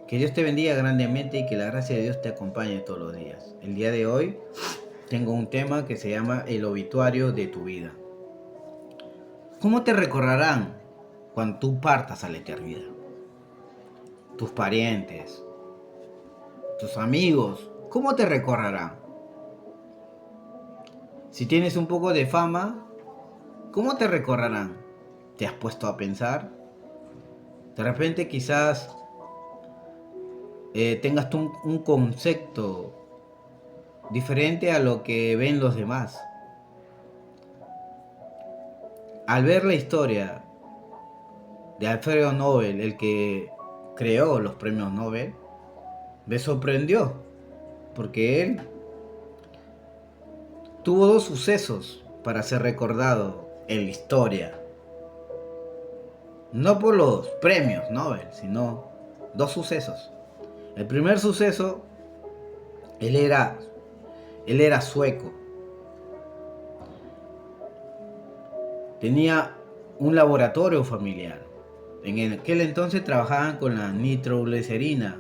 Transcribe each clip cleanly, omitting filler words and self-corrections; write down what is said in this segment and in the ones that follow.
Que Dios te bendiga grandemente y que la gracia de Dios te acompañe todos los días. El día de hoy tengo un tema que se llama el obituario de tu vida. ¿Cómo te recordarán cuando tú partas a la eternidad? Tus parientes, tus amigos, ¿cómo te recordarán? Si tienes un poco de fama, ¿cómo te recordarán? ¿Te has puesto a pensar? De repente quizás tengas tú un concepto diferente a lo que ven los demás. Al ver la historia de Alfredo Nobel, el que creó los premios Nobel, me sorprendió, porque él tuvo dos sucesos para ser recordado en la historia. No por los premios Nobel, sino dos sucesos. El primer suceso, él era sueco. Tenía un laboratorio familiar. En aquel entonces trabajaban con la nitroglicerina,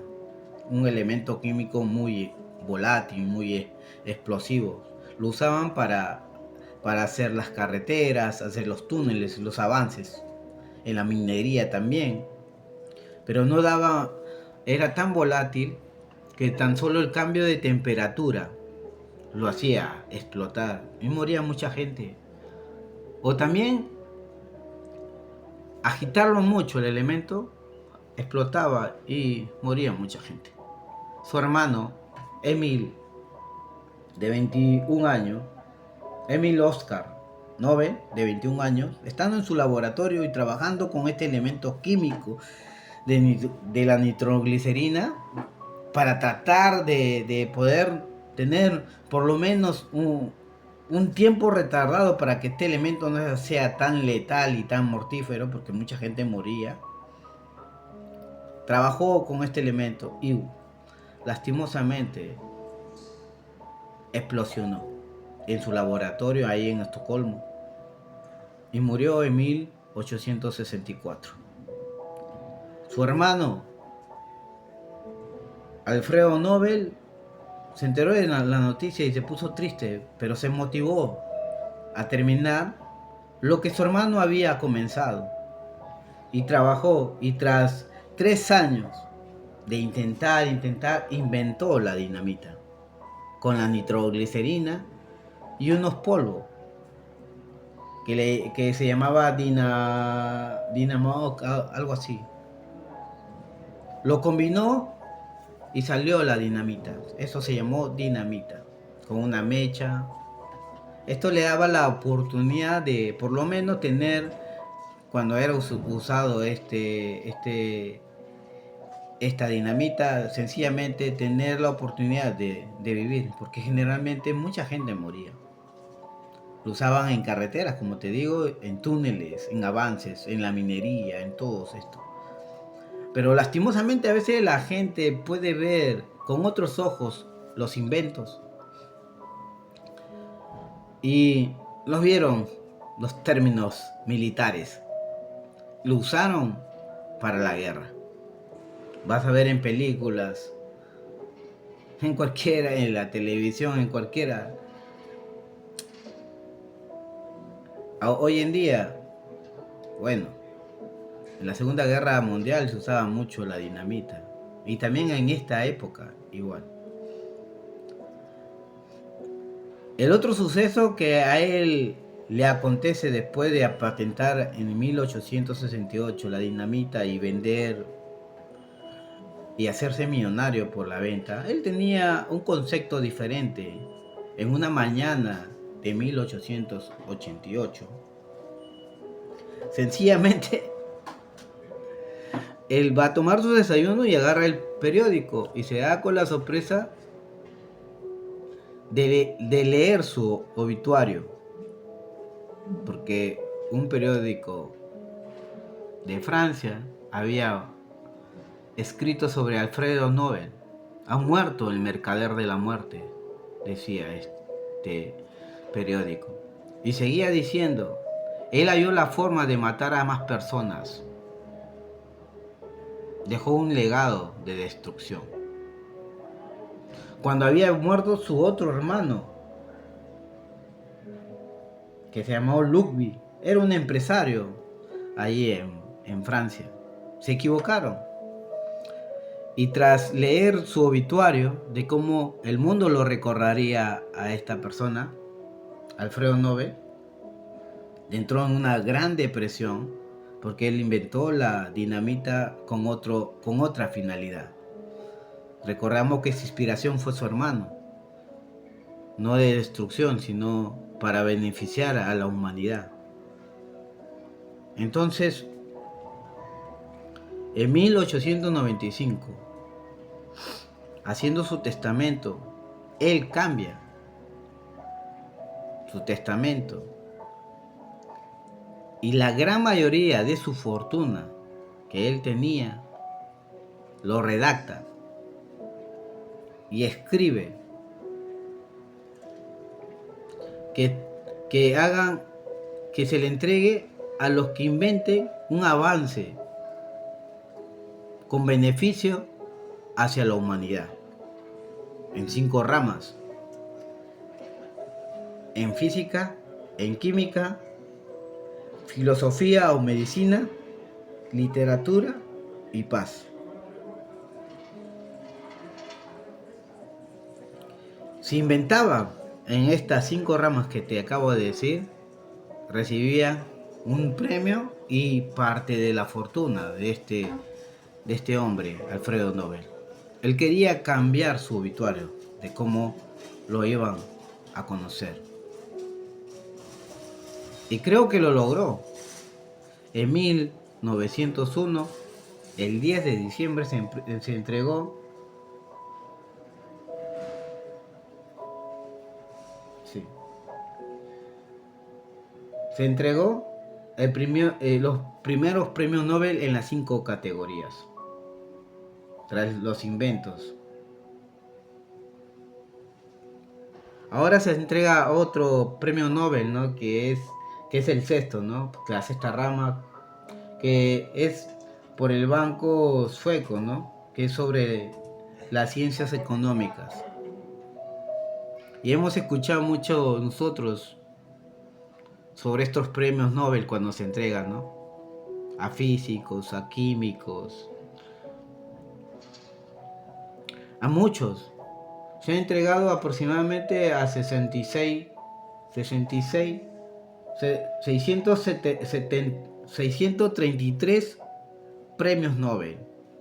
un elemento químico muy volátil, muy explosivo. Lo usaban para hacer las carreteras, hacer los túneles, los avances. En la minería también. Pero no daba, era tan volátil que tan solo el cambio de temperatura lo hacía explotar y moría mucha gente. O también agitarlo mucho el elemento explotaba y moría mucha gente. Su hermano, Emil, de 21 años, Emil Oscar Nobel, de 21 años, estando en su laboratorio y trabajando con este elemento químico de la nitroglicerina para tratar de poder tener por lo menos un tiempo retardado para que este elemento no sea tan letal y tan mortífero, porque mucha gente moría. Trabajó con este elemento y lastimosamente explosionó en su laboratorio ahí en Estocolmo y murió en 1864. Su hermano Alfredo Nobel se enteró de la noticia y se puso triste, pero se motivó a terminar lo que su hermano había comenzado y trabajó, y tras 3 años de intentar, inventó la dinamita con la nitroglicerina y unos polvos que se llamaba dinamo, algo así. Lo combinó y salió la dinamita. Eso se llamó dinamita, con una mecha. Esto le daba la oportunidad de por lo menos tener, cuando era usado esta dinamita, sencillamente tener la oportunidad de vivir, porque generalmente mucha gente moría. Lo usaban en carreteras, como te digo, en túneles, en avances, en la minería, en todo esto. Pero lastimosamente a veces la gente puede ver con otros ojos los inventos y los vieron los términos militares. Lo usaron para la guerra. Vas a ver en películas, en cualquiera, en la televisión, en cualquiera. Hoy en día, bueno, en la Segunda Guerra Mundial se usaba mucho la dinamita. Y también en esta época, igual. El otro suceso que a él le acontece después de patentar en 1868 la dinamita y vender y hacerse millonario por la venta, él tenía un concepto diferente. En una mañana de 1888, sencillamente él va a tomar su desayuno y agarra el periódico y se da con la sorpresa de leer su obituario, porque un periódico de Francia había escrito sobre Alfredo Nobel. Ha muerto el mercader de la muerte, decía este periódico. Y seguía diciendo, él halló la forma de matar a más personas. dejó un legado de destrucción. Cuando había muerto su otro hermano, que se llamó Ludwig, era un empresario allí en Francia. Se equivocaron. Y tras leer su obituario de cómo el mundo lo recordaría a esta persona, Alfredo Nobel, entró en una gran depresión porque él inventó la dinamita con otra finalidad. Recordamos que su inspiración fue su hermano, no de destrucción, sino para beneficiar a la humanidad. Entonces, en 1895, haciendo su testamento, él cambia su testamento y la gran mayoría de su fortuna que él tenía lo redacta y escribe que hagan, que se le entregue a los que inventen un avance con beneficio hacia la humanidad, en 5 ramas: en física, en química, filosofía o medicina, literatura y paz. Si inventaba en estas 5 ramas que te acabo de decir, recibía un premio y parte de la fortuna de este hombre, Alfredo Nobel. Él quería cambiar su obituario de cómo lo iban a conocer. Y creo que lo logró. En 1901, el 10 de diciembre, se entregó. Sí. Se entregó los primeros premios Nobel en las 5 categorías, tras los inventos. Ahora se entrega otro premio Nobel, ¿no? que es el sexto, ¿no? La sexta rama, que es por el Banco Sueco, ¿no? Que es sobre las ciencias económicas. Y hemos escuchado mucho nosotros sobre estos premios Nobel cuando se entregan, ¿no? A físicos, a químicos, a muchos. Se han entregado aproximadamente a 633 premios Nobel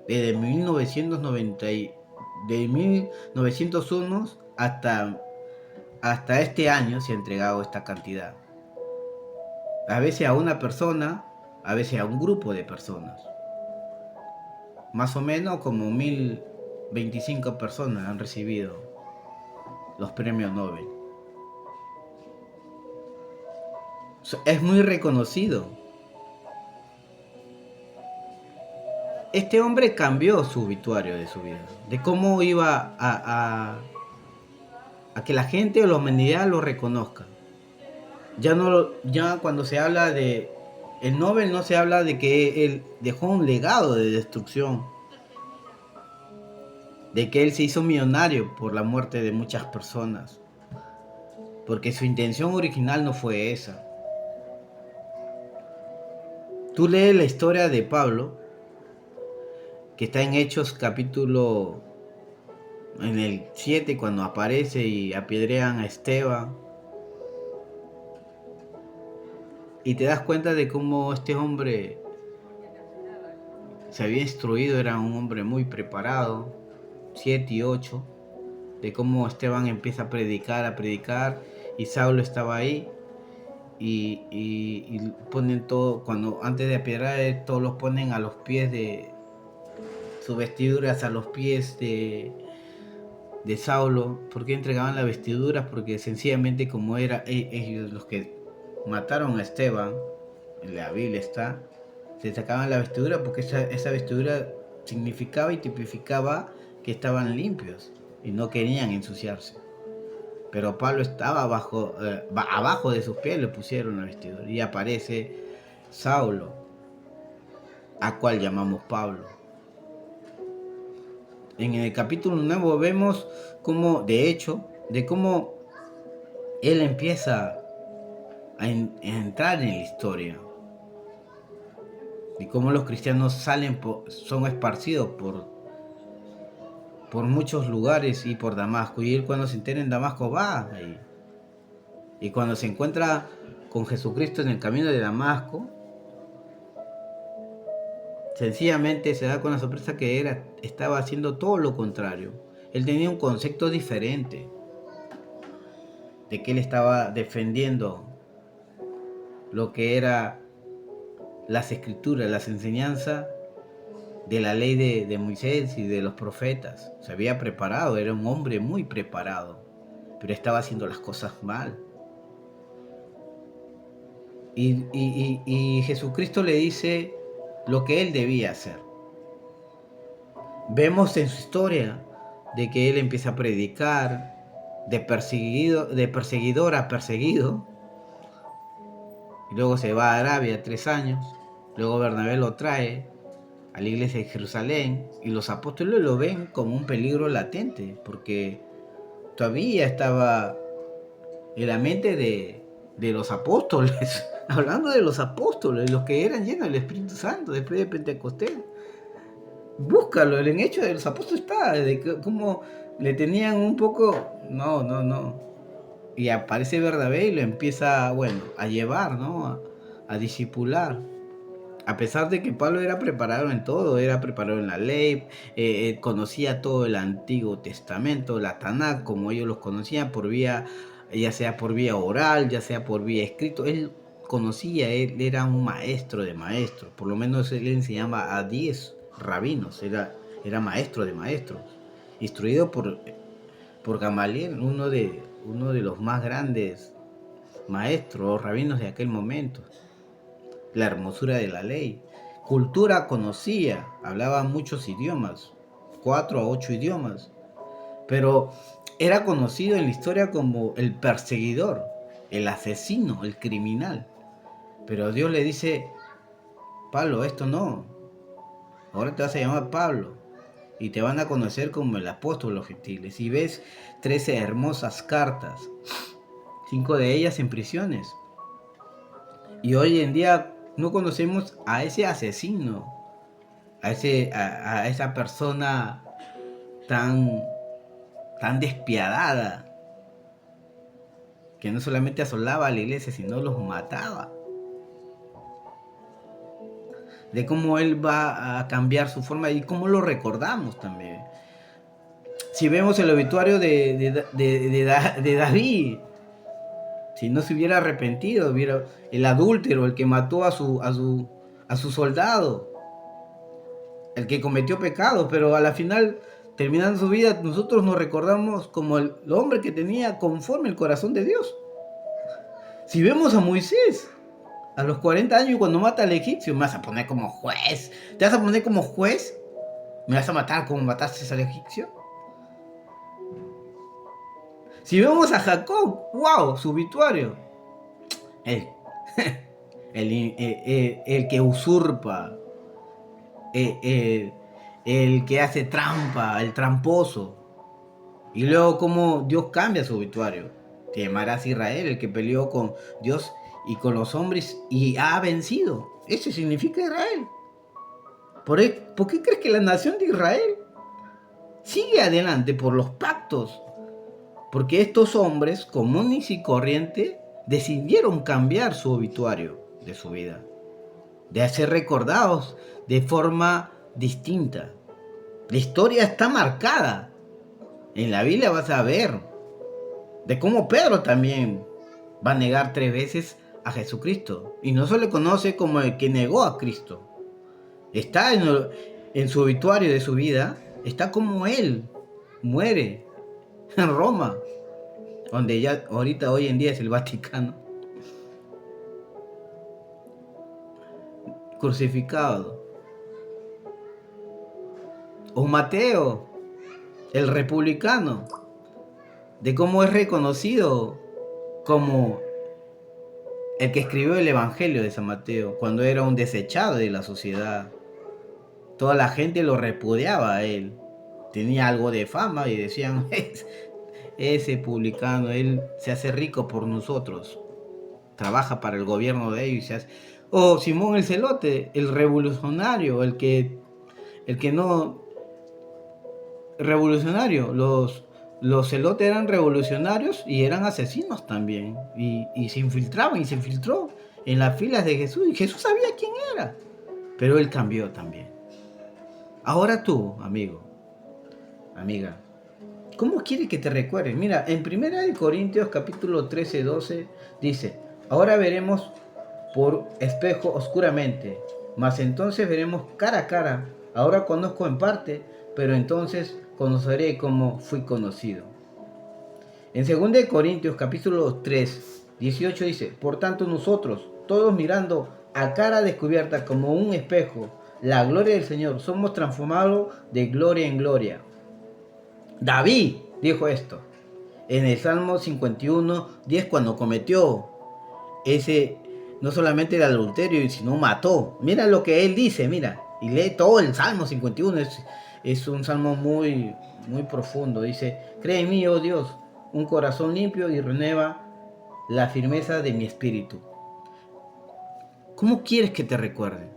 desde 1901 hasta este año. Se ha entregado esta cantidad, a veces a una persona, a veces a un grupo de personas. Más o menos como 1025 personas han recibido los premios Nobel. Es muy reconocido. Este hombre cambió su obituario de su vida, de cómo iba a que la gente o la humanidad lo reconozca. Ya cuando se habla de el Nobel, no se habla de que él dejó un legado de destrucción, de que él se hizo millonario por la muerte de muchas personas, porque su intención original no fue esa. Tú lees la historia de Pablo, que está en Hechos capítulo en el 7, cuando aparece y apedrean a Esteban, y te das cuenta de cómo este hombre se había instruido, era un hombre muy preparado. 7 y 8, de cómo Esteban empieza a predicar, y Saulo estaba ahí, y ponen todo, cuando antes de apedrear, todos los ponen a los pies de sus vestiduras, a los pies de Saulo. ¿Por qué entregaban las vestiduras? Porque sencillamente, como era ellos los que mataron a Esteban, en la Biblia está, se sacaban la vestidura porque esa vestidura significaba y tipificaba que estaban limpios y no querían ensuciarse. Pero Pablo estaba abajo de sus pies, le pusieron la vestidura, y aparece Saulo, a cual llamamos Pablo. En el capítulo nuevo vemos cómo, de hecho, de cómo él empieza a entrar en la historia. Y cómo los cristianos son esparcidos por muchos lugares y por Damasco. Y él cuando se entera en Damasco va ahí. Y cuando se encuentra con Jesucristo en el camino de Damasco, sencillamente se da con la sorpresa que estaba haciendo todo lo contrario. Él tenía un concepto diferente de que él estaba defendiendo lo que era las escrituras, las enseñanzas de la ley de Moisés y de los profetas. Se había preparado, era un hombre muy preparado, pero estaba haciendo las cosas mal. Y Jesucristo le dice lo que él debía hacer. Vemos en su historia de que él empieza a predicar, de perseguidor a perseguido, y luego se va a Arabia 3 años, luego Bernabé lo trae a la iglesia de Jerusalén y los apóstoles lo ven como un peligro latente, porque todavía estaba en la mente de los apóstoles, hablando de los apóstoles, los que eran llenos del Espíritu Santo después de Pentecostés. Búscalo, en Hechos de los Apóstoles está, de cómo le tenían un poco, no. Y aparece Bernabé y lo empieza, a llevar, ¿no? A discipular. A pesar de que Pablo era preparado en todo, era preparado en la ley, conocía todo el Antiguo Testamento, la Tanakh, como ellos los conocían, ya sea por vía oral, ya sea por vía escrito. Él conocía, él era un maestro de maestros, por lo menos él enseñaba a 10 rabinos, era maestro de maestros, instruido por Gamaliel, uno de los más grandes maestros, rabinos de aquel momento. La hermosura de la ley. Cultura conocía, hablaba muchos idiomas, 4 a 8 idiomas, pero era conocido en la historia como el perseguidor, el asesino, el criminal. Pero Dios le dice: Pablo, esto no, ahora te vas a llamar Pablo y te van a conocer como el apóstol de los gentiles. Y ves 13 hermosas cartas, 5 de ellas en prisiones. Y hoy en día no conocemos a ese asesino, a esa persona tan despiadada, que no solamente asolaba a la iglesia, sino los mataba. De cómo él va a cambiar su forma y cómo lo recordamos también. Si vemos el obituario de David, si no se hubiera arrepentido, hubiera el adúltero, el que mató a su soldado, el que cometió pecado, pero a la final, terminando su vida, nosotros nos recordamos como el hombre que tenía conforme el corazón de Dios. Si vemos a Moisés, a los 40 años cuando mata al egipcio, me vas a poner como juez. ¿Te vas a poner como juez? ¿Me vas a matar como mataste al egipcio? Si vemos a Jacob, wow, su obituario. El que usurpa, el que hace trampa, el tramposo. Y luego como Dios cambia su obituario. Te llamarás Israel, el que peleó con Dios y con los hombres y ha vencido. Eso significa Israel. ¿Por qué crees que la nación de Israel sigue adelante por los pactos? Porque estos hombres comunes y corrientes decidieron cambiar su obituario de su vida, de ser recordados de forma distinta. La historia está marcada. En la Biblia vas a ver de cómo Pedro también va a negar 3 veces a Jesucristo. Y no se le conoce como el que negó a Cristo. Está en su obituario de su vida, está como él muere en Roma, donde ya ahorita hoy en día es el Vaticano, crucificado. O Mateo, el republicano, de cómo es reconocido como el que escribió el Evangelio de San Mateo, cuando era un desechado de la sociedad. Toda la gente lo repudiaba a él. tenía algo de fama y decían, ese publicano, él se hace rico por nosotros, trabaja para el gobierno de ellos y se hace... O Simón el Celote, el revolucionario, el que no... Revolucionario, los celotes eran revolucionarios y eran asesinos también, y se infiltraban, y se infiltró en las filas de Jesús, y Jesús sabía quién era, pero él cambió también. Ahora tú, amigo, amiga, ¿cómo quieres que te recuerden? Mira, en 1 Corintios capítulo 13, 12 dice, ahora veremos por espejo oscuramente, mas entonces veremos cara a cara. Ahora conozco en parte, pero entonces conoceré como fui conocido. En 2 Corintios capítulo 3, 18 dice, por tanto nosotros, todos mirando a cara descubierta como un espejo, la gloria del Señor, somos transformados de gloria en gloria. David dijo esto en el Salmo 51, 10, cuando cometió ese, no solamente el adulterio, sino mató. Mira lo que él dice, mira, y lee todo el Salmo 51, es un salmo muy, muy profundo. Dice, cree en mí, oh Dios, un corazón limpio y renueva la firmeza de mi espíritu. ¿Cómo quieres que te recuerden?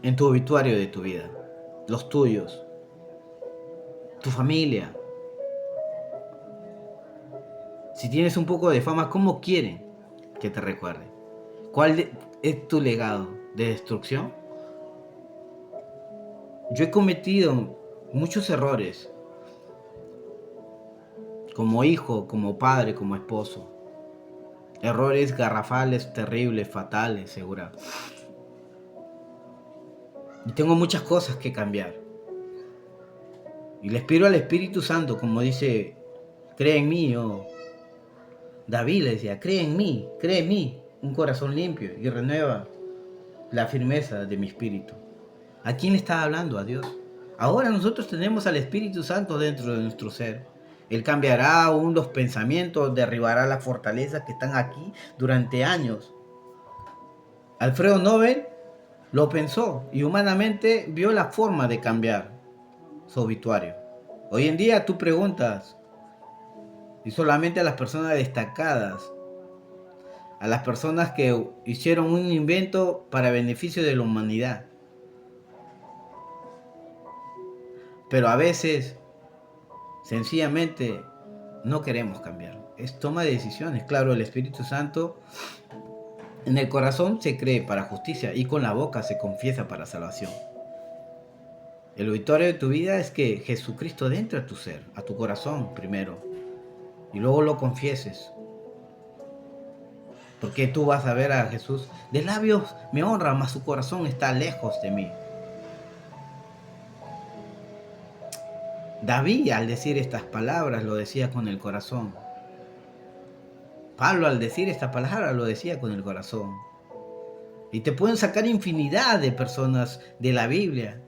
En tu obituario de tu vida, los tuyos, tu familia. Si tienes un poco de fama, ¿cómo quieren que te recuerden? ¿Cuál es tu legado de destrucción? Yo he cometido muchos errores como hijo, como padre, como esposo. Errores garrafales, terribles, fatales, segura. Y tengo muchas cosas que cambiar. Y les pido al Espíritu Santo, como dice, cree en mí, oh. David le decía, cree en mí, un corazón limpio y renueva la firmeza de mi espíritu. ¿A quién le está hablando? A Dios. Ahora nosotros tenemos al Espíritu Santo dentro de nuestro ser. Él cambiará aún los pensamientos, derribará las fortalezas que están aquí durante años. Alfredo Nobel lo pensó y humanamente vio la forma de cambiar su obituario. Hoy en día tú preguntas, y solamente a las personas destacadas, a las personas que hicieron un invento para beneficio de la humanidad. Pero a veces, sencillamente, no queremos cambiar. Es toma de decisiones. Claro, el Espíritu Santo en el corazón se cree para justicia y con la boca se confiesa para salvación. El obituario de tu vida es que Jesucristo entre a tu ser, a tu corazón primero, y luego lo confieses. Porque tú vas a ver a Jesús, de labios me honra, mas su corazón está lejos de mí. David, al decir estas palabras, lo decía con el corazón. Pablo, al decir estas palabras, lo decía con el corazón. Y te pueden sacar infinidad de personas de la Biblia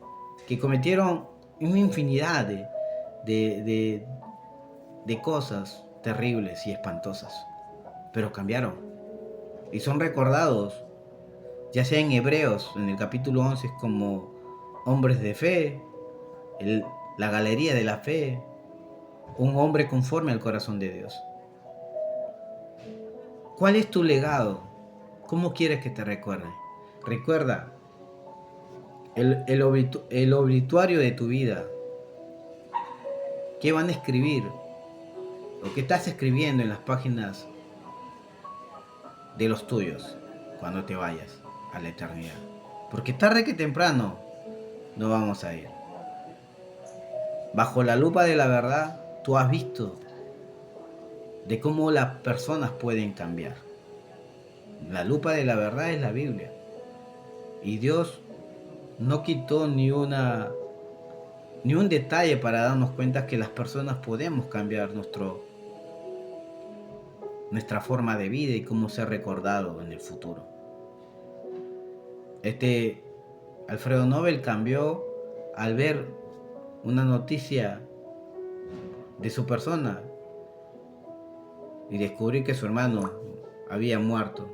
que cometieron una infinidad de cosas terribles y espantosas, pero cambiaron y son recordados, ya sea en Hebreos, en el capítulo 11, como hombres de fe, la galería de la fe, un hombre conforme al corazón de Dios. ¿Cuál es tu legado? ¿Cómo quieres que te recuerde? Recuerda el obituario de tu vida. ¿Qué van a escribir? ¿O qué estás escribiendo en las páginas de los tuyos cuando te vayas a la eternidad? Porque tarde que temprano no vamos a ir. Bajo la lupa de la verdad, tú has visto de cómo las personas pueden cambiar. La lupa de la verdad es la Biblia. Y Dios no quitó ni un detalle para darnos cuenta que las personas podemos cambiar nuestra forma de vida y cómo ser recordado en el futuro. Alfredo Nobel cambió al ver una noticia de su persona y descubrir que su hermano había muerto.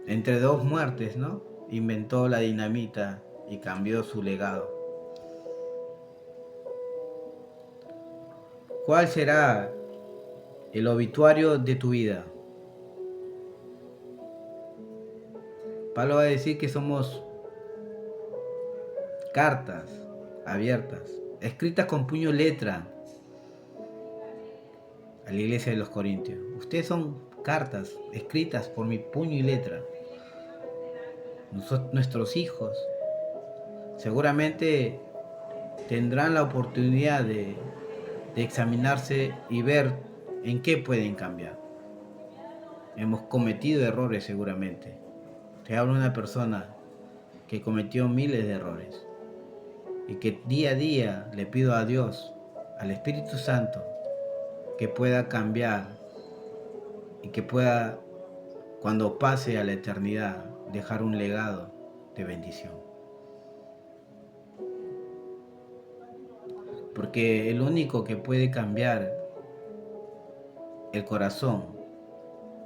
Entre dos muertes, ¿no? inventó la dinamita y cambió su legado. ¿Cuál será el obituario de tu vida? Pablo va a decir que somos cartas abiertas, escritas con puño y letra a la iglesia de los Corintios. Ustedes son cartas escritas por mi puño y letra. Nuestros hijos seguramente tendrán la oportunidad de examinarse y ver en qué pueden cambiar. Hemos cometido errores seguramente. Te hablo de una persona que cometió miles de errores y que día a día le pido a Dios, al Espíritu Santo, que pueda cambiar y que pueda, cuando pase a la eternidad, dejar un legado de bendición. Porque el único que puede cambiar el corazón,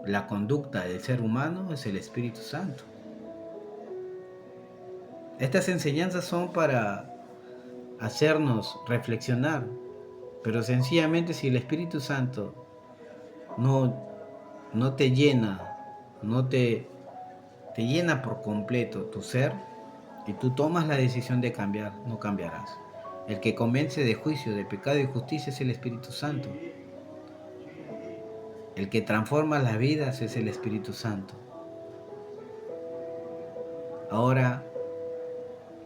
la conducta del ser humano, es el Espíritu Santo. Estas enseñanzas son para hacernos reflexionar, pero sencillamente si el Espíritu Santo no te llena, no te llena por completo tu ser, y tú tomas la decisión de cambiar, no cambiarás. El que convence de juicio, de pecado y justicia es el Espíritu Santo. El que transforma las vidas es el Espíritu Santo. Ahora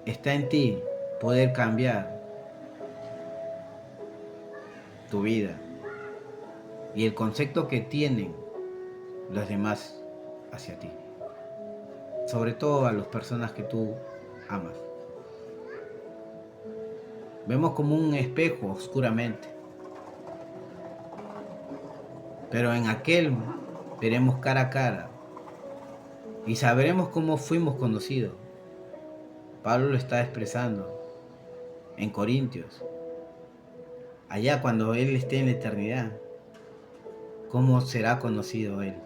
está en ti poder cambiar tu vida y el concepto que tienen los demás hacia ti, sobre todo a las personas que tú amas. Vemos como un espejo oscuramente, pero en aquel veremos cara a cara y sabremos cómo fuimos conocidos. Pablo lo está expresando en Corintios. Allá cuando Él esté en la eternidad, ¿cómo será conocido Él?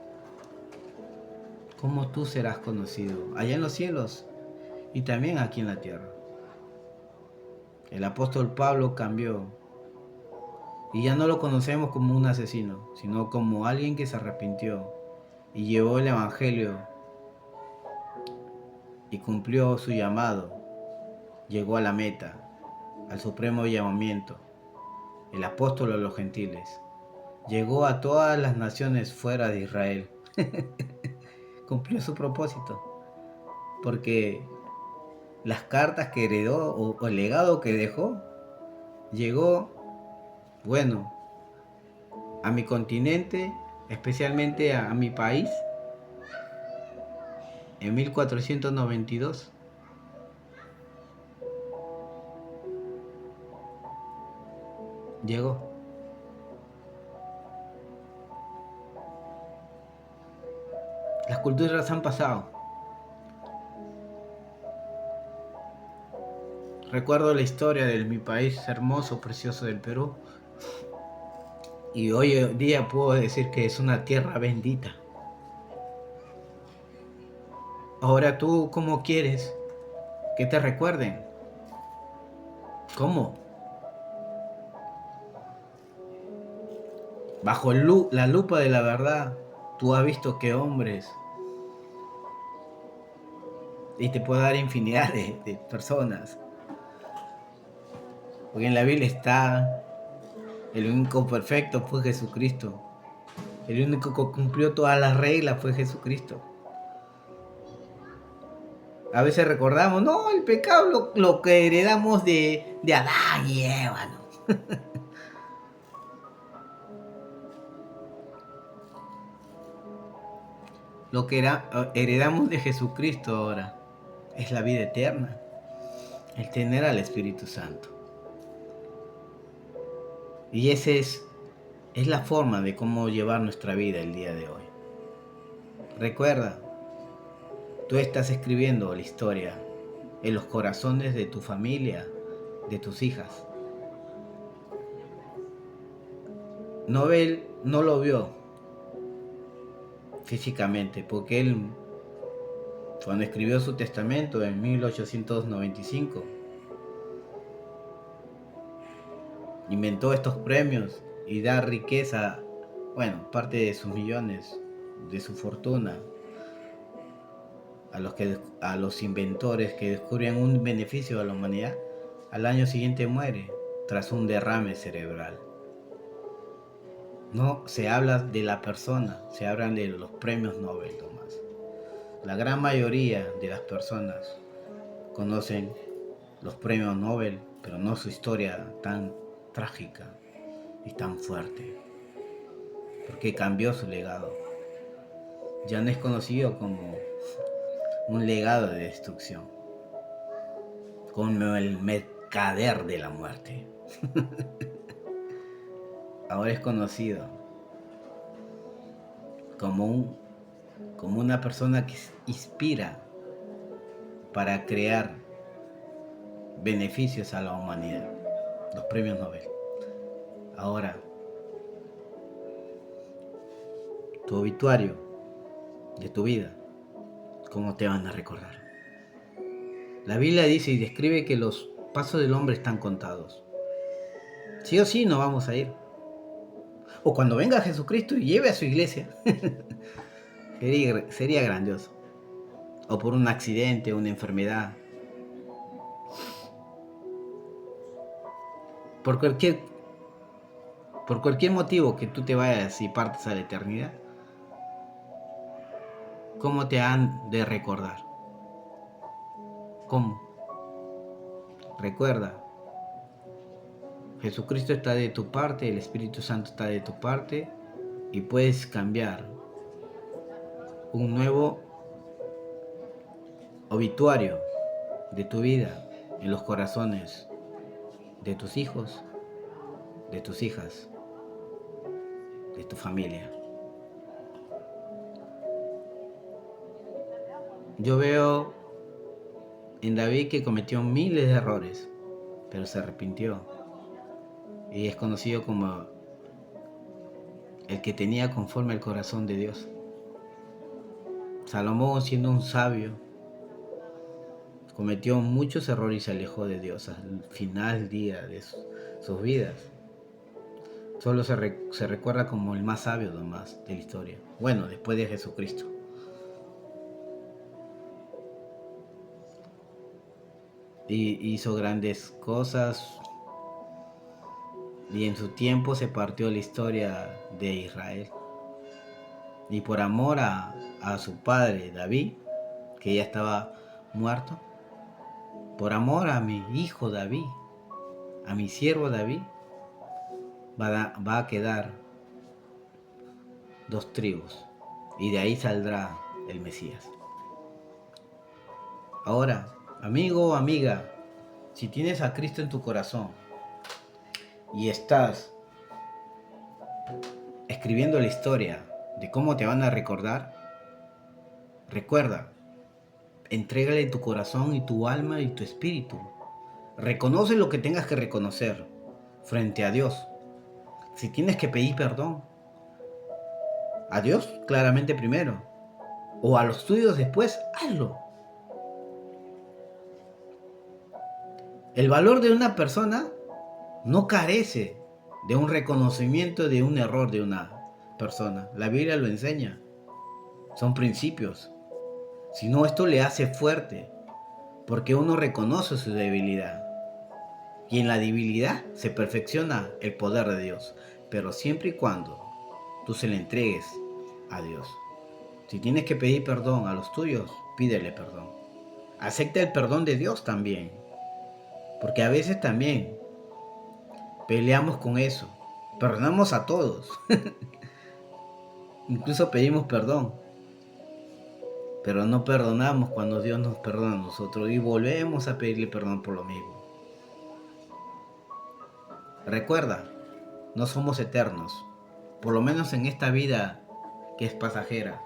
¿Cómo tú serás conocido? Allá en los cielos y también aquí en la tierra. El apóstol Pablo cambió y ya no lo conocemos como un asesino, sino como alguien que se arrepintió y llevó el evangelio y cumplió su llamado. Llegó a la meta, al supremo llamamiento, el apóstol a los gentiles. Llegó a todas las naciones fuera de Israel. Cumplió su propósito, porque las cartas que heredó o el legado que dejó, llegó, bueno, a mi continente, especialmente a mi país, en 1492. Llegó. Las culturas han pasado. Recuerdo la historia de mi país hermoso, precioso del Perú. Y hoy en día puedo decir que es una tierra bendita. Ahora tú, ¿cómo quieres que te recuerden? ¿Cómo? Bajo la lupa de la verdad, tú has visto que hombres, y te puedo dar infinidad de personas, porque en la Biblia está el único perfecto fue Jesucristo. El único que cumplió todas las reglas fue Jesucristo. A veces recordamos, no, el pecado lo que heredamos de Adán y Eva, ¿no? Lo que heredamos de Jesucristo ahora es la vida eterna, el tener al Espíritu Santo. Y esa es la forma de cómo llevar nuestra vida el día de hoy. Recuerda, tú estás escribiendo la historia en los corazones de tu familia, de tus hijas. Nobel no lo vio físicamente porque él cuando escribió su testamento en 1895. Inventó estos premios y da riqueza, bueno, parte de sus millones, de su fortuna, a los inventores que descubren un beneficio a la humanidad. Al año siguiente muere tras un derrame cerebral. No se habla de la persona, se hablan de los premios Nobel, Tomás. La gran mayoría de las personas conocen los premios Nobel, pero no su historia tan trágica y tan fuerte, porque cambió su legado. Ya no es conocido como un legado de destrucción, como el mercader de la muerte. Ahora es conocido como una persona que inspira para crear beneficios a la humanidad. Los premios Nobel. Ahora, tu obituario de tu vida, ¿cómo te van a recordar? La Biblia dice y describe que los pasos del hombre están contados. Sí o sí no vamos a ir. O cuando venga Jesucristo y lleve a su iglesia, sería grandioso. O por un accidente, una enfermedad. Por cualquier motivo que tú te vayas y partas a la eternidad, ¿cómo te han de recordar? ¿Cómo? Recuerda, Jesucristo está de tu parte, el Espíritu Santo está de tu parte y puedes cambiar un nuevo obituario de tu vida en los corazones de tus hijos, de tus hijas, de tu familia. Yo veo en David que cometió miles de errores, pero se arrepintió y es conocido como el que tenía conforme el corazón de Dios. Salomón, siendo un sabio, cometió muchos errores y se alejó de Dios al final día de sus vidas. Solo se recuerda como el más sabio nomás de la historia. Bueno, después de Jesucristo. Y hizo grandes cosas. Y en su tiempo se partió la historia de Israel. Y por amor a su padre David, que ya estaba muerto, por amor a mi hijo David, a mi siervo David, va a quedar 2 tribus. Y de ahí saldrá el Mesías. Ahora, amigo o amiga, si tienes a Cristo en tu corazón y estás escribiendo la historia de cómo te van a recordar, recuerda, entrégale tu corazón y tu alma y tu espíritu. Reconoce lo que tengas que reconocer frente a Dios. Si tienes que pedir perdón, a Dios claramente primero, o a los tuyos después, hazlo. El valor de una persona no carece de un reconocimiento de un error de una persona. La Biblia lo enseña. Son principios. Si no, esto le hace fuerte, porque uno reconoce su debilidad. Y en la debilidad se perfecciona el poder de Dios, pero siempre y cuando tú se le entregues a Dios. Si tienes que pedir perdón a los tuyos, pídele perdón. Acepta el perdón de Dios también, porque a veces también peleamos con eso. Perdonamos a todos. Incluso pedimos perdón. Pero no perdonamos cuando Dios nos perdona a nosotros y volvemos a pedirle perdón por lo mismo. Recuerda, no somos eternos, por lo menos en esta vida que es pasajera.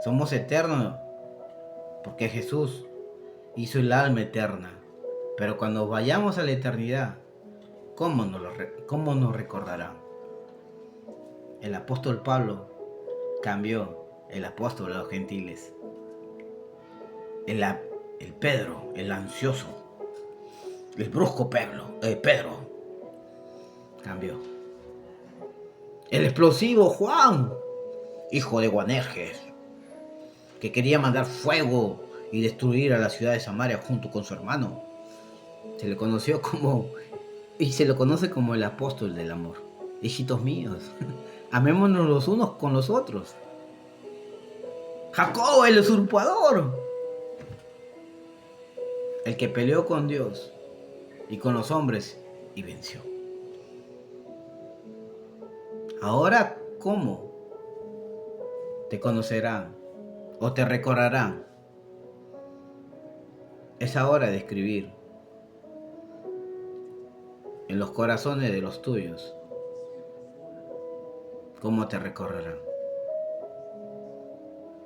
Somos eternos porque Jesús hizo el alma eterna. Pero cuando vayamos a la eternidad, ¿cómo nos recordarán? El apóstol Pablo cambió el apóstol a los gentiles. el Pedro, el ansioso, el brusco Pedro, cambió. El explosivo Juan, hijo de Boanerges, que quería mandar fuego y destruir a la ciudad de Samaria junto con su hermano. Se le conoció como, y se lo conoce como el apóstol del amor. Hijitos míos, amémonos los unos con los otros. Jacob, el usurpador, el que peleó con Dios y con los hombres y venció. Ahora, ¿cómo te conocerán o te recordarán? Es hora de escribir en los corazones de los tuyos cómo te recordarán.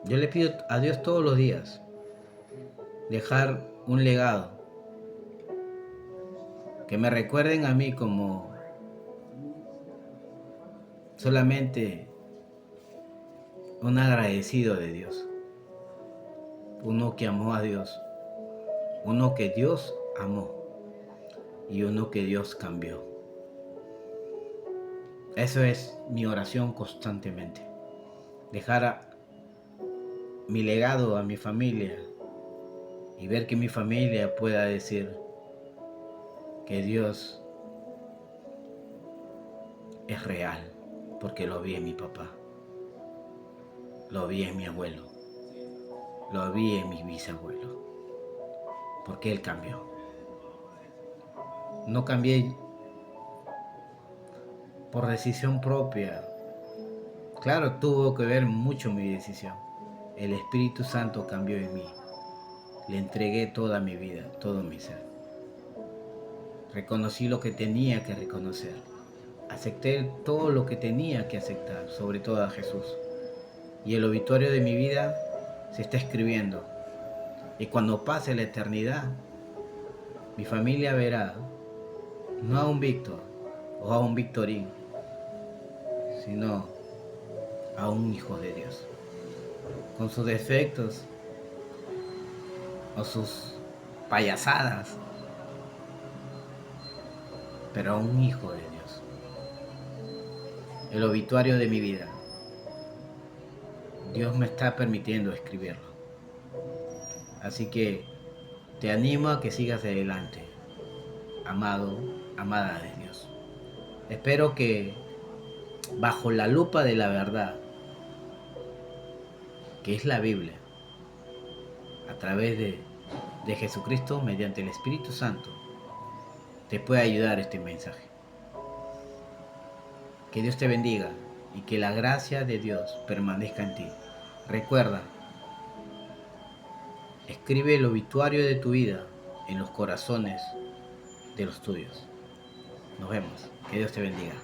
Yo le pido a Dios todos los días dejar un legado, que me recuerden a mí como solamente un agradecido de Dios, uno que amó a Dios, uno que Dios amó y uno que Dios cambió. Eso es mi oración constantemente, dejar mi legado a mi familia y ver que mi familia pueda decir que Dios es real, porque lo vi en mi papá, lo vi en mi abuelo, lo vi en mi bisabuelo, porque Él cambió. No cambié por decisión propia. Claro, tuvo que ver mucho mi decisión. El Espíritu Santo cambió en mí. Le entregué toda mi vida, todo mi ser. Reconocí lo que tenía que reconocer. Acepté todo lo que tenía que aceptar, sobre todo a Jesús. Y el obituario de mi vida se está escribiendo. Y cuando pase la eternidad, mi familia verá no a un Víctor o a un Victorín, sino a un hijo de Dios, con sus defectos o sus payasadas, pero a un hijo de Dios. El obituario de mi vida, Dios me está permitiendo escribirlo. Así que te animo a que sigas adelante, amado, amada de Dios. Espero que bajo la lupa de la verdad, que es la Biblia, a través de Jesucristo, mediante el Espíritu Santo, te pueda ayudar este mensaje. Que Dios te bendiga y que la gracia de Dios permanezca en ti. Recuerda, escribe el obituario de tu vida en los corazones de los tuyos. Nos vemos. Que Dios te bendiga.